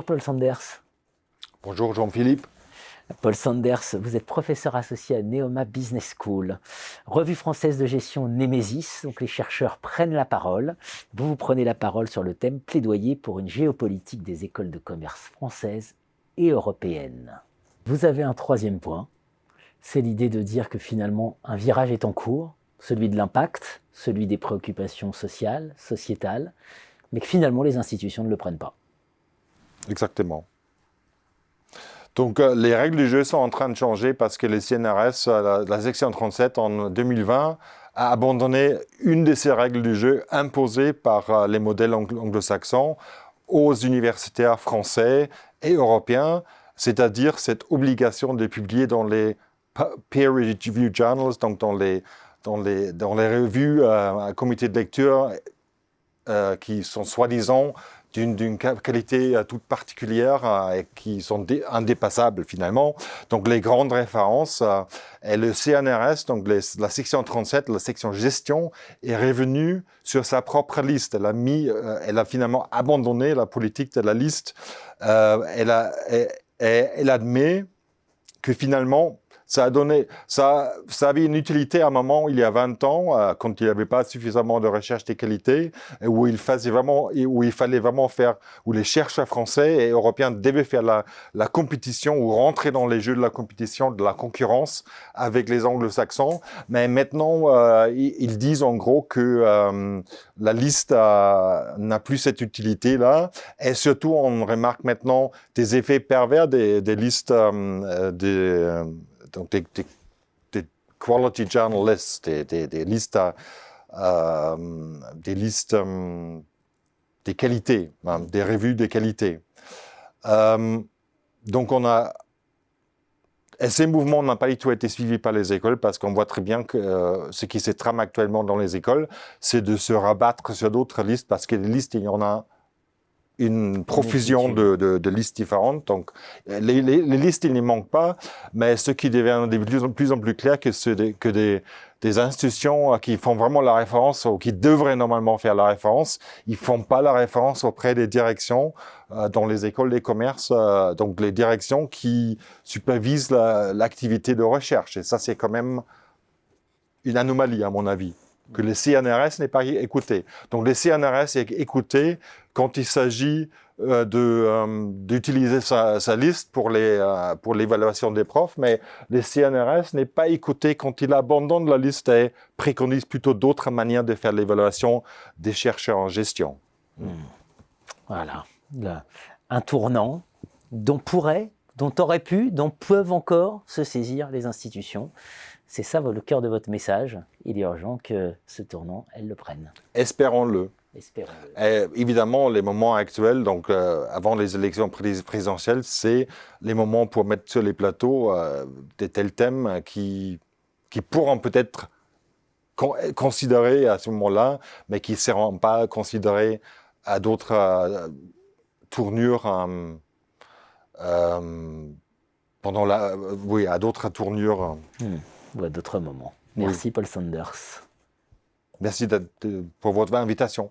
Bonjour Paul Sanders. Bonjour Jean-Philippe. Paul Sanders, vous êtes professeur associé à Neoma Business School. Revue française de gestion Némésis, donc les chercheurs prennent la parole. Vous prenez la parole sur le thème plaidoyer pour une géopolitique des écoles de commerce françaises et européennes. Vous avez un troisième point, c'est l'idée de dire que finalement un virage est en cours, celui de l'impact, celui des préoccupations sociales, sociétales, mais que finalement les institutions ne le prennent pas. Exactement. Donc les règles du jeu sont en train de changer parce que les CNRS, la section 37 en 2020, a abandonné une de ces règles du jeu imposées par les modèles anglo-saxons aux universitaires français et européens, c'est-à-dire cette obligation de publier dans les peer-reviewed journals, donc dans les revues à comité de lecture qui sont soi-disant d'une qualité toute particulière et qui sont indépassables finalement. Donc les grandes références et le CNRS, donc la section 37, la section gestion, est revenue sur sa propre liste. Elle a finalement abandonné la politique de la liste. Elle admet que finalement ça avait une utilité à un moment, il y a 20 ans, quand il n'y avait pas suffisamment de recherche des qualités, où il fallait vraiment faire, où les chercheurs français et européens devaient faire la compétition ou rentrer dans les jeux de la compétition, de la concurrence avec les anglo-saxons. Mais maintenant, ils disent en gros que la liste n'a plus cette utilité-là. Et surtout, on remarque maintenant des effets pervers des listes donc des quality journalists, des listes des qualités, des revues de qualité. Donc et ces mouvements n'ont pas du tout été suivis par les écoles parce qu'on voit très bien que ce qui se trame actuellement dans les écoles, c'est de se rabattre sur d'autres listes parce que les listes, il y en a une profusion de listes différentes. Donc, les listes, il n'y manque pas, mais ce qui devient de plus en plus clair, que des institutions qui font vraiment la référence, ou qui devraient normalement faire la référence, ils font pas la référence auprès des directions dans les écoles des commerces, donc les directions qui supervisent l'activité de recherche. Et ça, c'est quand même une anomalie, à mon avis, que le CNRS n'est pas écouté. Donc, le CNRS est écouté quand il s'agit d'utiliser sa liste pour l'évaluation des profs, mais le CNRS n'est pas écouté quand il abandonne la liste et préconise plutôt d'autres manières de faire l'évaluation des chercheurs en gestion. Voilà, un tournant dont auraient pu, dont peuvent encore se saisir les institutions. C'est ça le cœur de votre message. Il est urgent que ce tournant, elles le prennent. Espérons-le. Et évidemment, les moments actuels, donc avant les élections présidentielles, c'est les moments pour mettre sur les plateaux des tels thèmes qui pourront peut-être considérés à ce moment-là, mais qui ne seront pas considérés à d'autres tournures à d'autres tournures. Ou à d'autres moments. Merci Paul Sanders. Merci pour votre invitation.